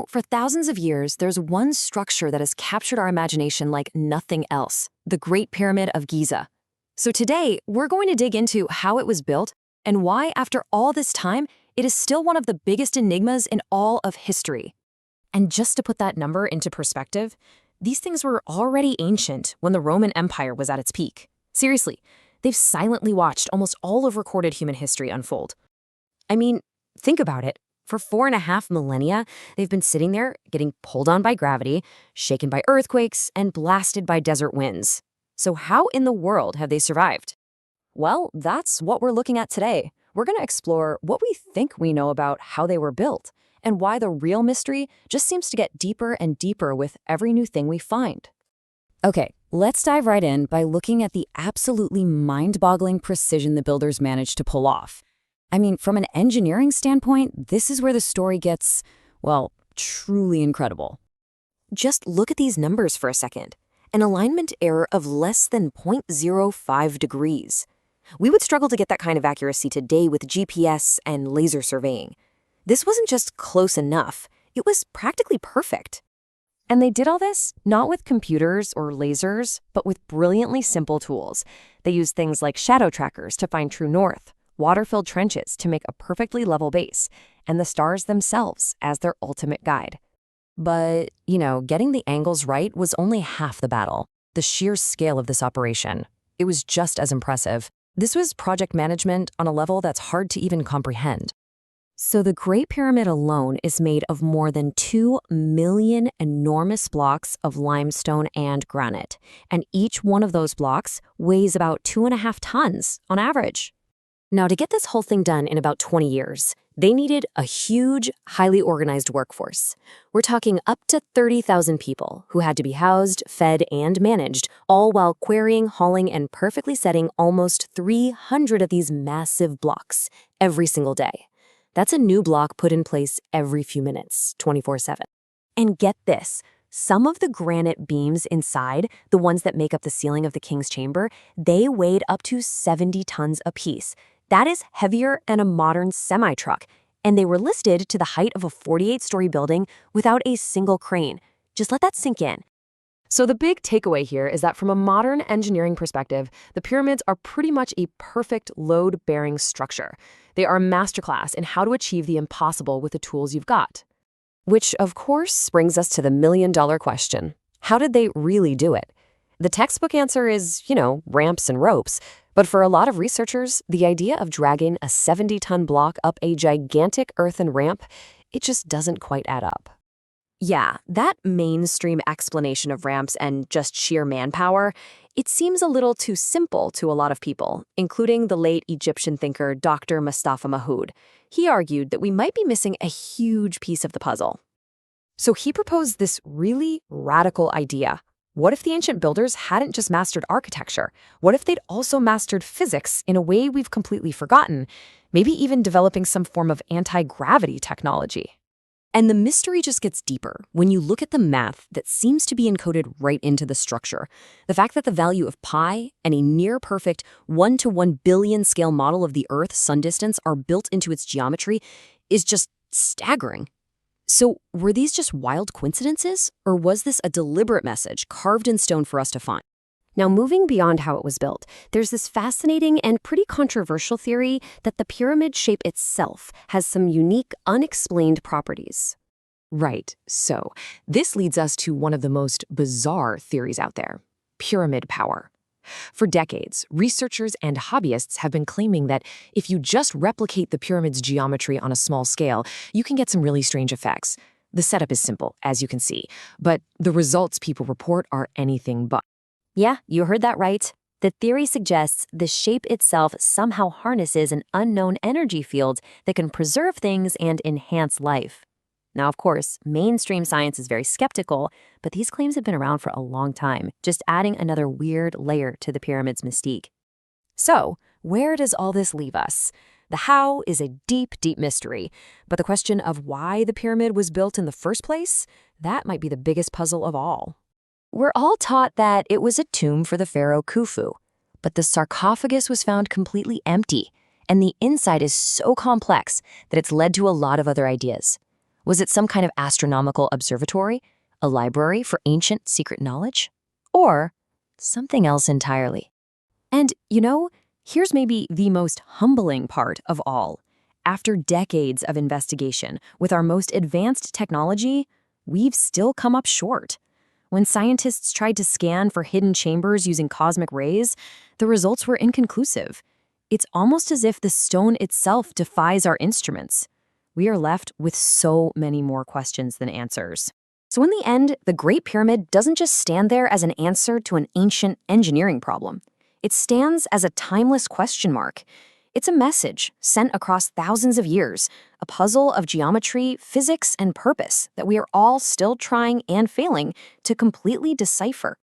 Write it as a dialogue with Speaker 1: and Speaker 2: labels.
Speaker 1: For thousands of years, there's one structure that has captured our imagination like nothing else, the Great Pyramid of Giza. So today, we're going to dig into how it was built and why, after all this time, it is still one of the biggest enigmas in all of history. And just to put that number into perspective, these things were already ancient when the Roman Empire was at its peak. Seriously, they've silently watched almost all of recorded human history unfold. I mean, think about it. For 4.5 millennia, they've been sitting there, getting pulled on by gravity, shaken by earthquakes, and blasted by desert winds. So how in the world have they survived? Well, that's what we're looking at today. We're going to explore what we think we know about how they were built, and why the real mystery just seems to get deeper and deeper with every new thing we find. Okay, let's dive right in by looking at the absolutely mind-boggling precision the builders managed to pull off. I mean, from an engineering standpoint, this is where the story gets, well, truly incredible. Just look at these numbers for a second. An alignment error of less than 0.05 degrees. We would struggle to get that kind of accuracy today with GPS and laser surveying. This wasn't just close enough, it was practically perfect. And they did all this not with computers or lasers, but with brilliantly simple tools. They used things like shadow trackers to find true north, water-filled trenches to make a perfectly level base, and the stars themselves as their ultimate guide. But, getting the angles right was only half the battle. The sheer scale of this operation, it was just as impressive. This was project management on a level that's hard to even comprehend. So the Great Pyramid alone is made of more than 2 million enormous blocks of limestone and granite, and each one of those blocks weighs about 2.5 tons on average. Now, to get this whole thing done in about 20 years, they needed a huge, highly organized workforce. We're talking up to 30,000 people who had to be housed, fed, and managed, all while querying, hauling, and perfectly setting almost 300 of these massive blocks every single day. That's a new block put in place every few minutes, 24/7. And get this, some of the granite beams inside, the ones that make up the ceiling of the king's chamber, they weighed up to 70 tons apiece. That is heavier than a modern semi-truck, and they were listed to the height of a 48-story building without a single crane. Just let that sink in. So the big takeaway here is that from a modern engineering perspective, the pyramids are pretty much a perfect load-bearing structure. They are a masterclass in how to achieve the impossible with the tools you've got. Which, of course, brings us to the million-dollar question. How did they really do it? The textbook answer is, ramps and ropes. But for a lot of researchers, the idea of dragging a 70-ton block up a gigantic earthen ramp, it just doesn't quite add up. Yeah, that mainstream explanation of ramps and just sheer manpower, it seems a little too simple to a lot of people, including the late Egyptian thinker Dr. Mustafa Mahood. He argued that we might be missing a huge piece of the puzzle. So he proposed this really radical idea. What if the ancient builders hadn't just mastered architecture? What if they'd also mastered physics in a way we've completely forgotten, maybe even developing some form of anti-gravity technology? And the mystery just gets deeper when you look at the math that seems to be encoded right into the structure. The fact that the value of pi and a near-perfect 1 to 1 billion scale model of the Earth's sun distance are built into its geometry is just staggering. So were these just wild coincidences, or was this a deliberate message carved in stone for us to find? Now, moving beyond how it was built, there's this fascinating and pretty controversial theory that the pyramid shape itself has some unique, unexplained properties. Right, so this leads us to one of the most bizarre theories out there: pyramid power. For decades, researchers and hobbyists have been claiming that if you just replicate the pyramid's geometry on a small scale, you can get some really strange effects. The setup is simple, as you can see, but the results people report are anything but. Yeah, you heard that right. The theory suggests the shape itself somehow harnesses an unknown energy field that can preserve things and enhance life. Now, of course, mainstream science is very skeptical, but these claims have been around for a long time, just adding another weird layer to the pyramid's mystique. So, where does all this leave us? The how is a deep, deep mystery, but the question of why the pyramid was built in the first place, that might be the biggest puzzle of all. We're all taught that it was a tomb for the pharaoh Khufu, but the sarcophagus was found completely empty, and the inside is so complex that it's led to a lot of other ideas. Was it some kind of astronomical observatory, a library for ancient secret knowledge, or something else entirely? And, here's maybe the most humbling part of all. After decades of investigation, with our most advanced technology, we've still come up short. When scientists tried to scan for hidden chambers using cosmic rays, the results were inconclusive. It's almost as if the stone itself defies our instruments. We are left with so many more questions than answers. So in the end, the Great Pyramid doesn't just stand there as an answer to an ancient engineering problem. It stands as a timeless question mark. It's a message sent across thousands of years, a puzzle of geometry, physics, and purpose that we are all still trying and failing to completely decipher.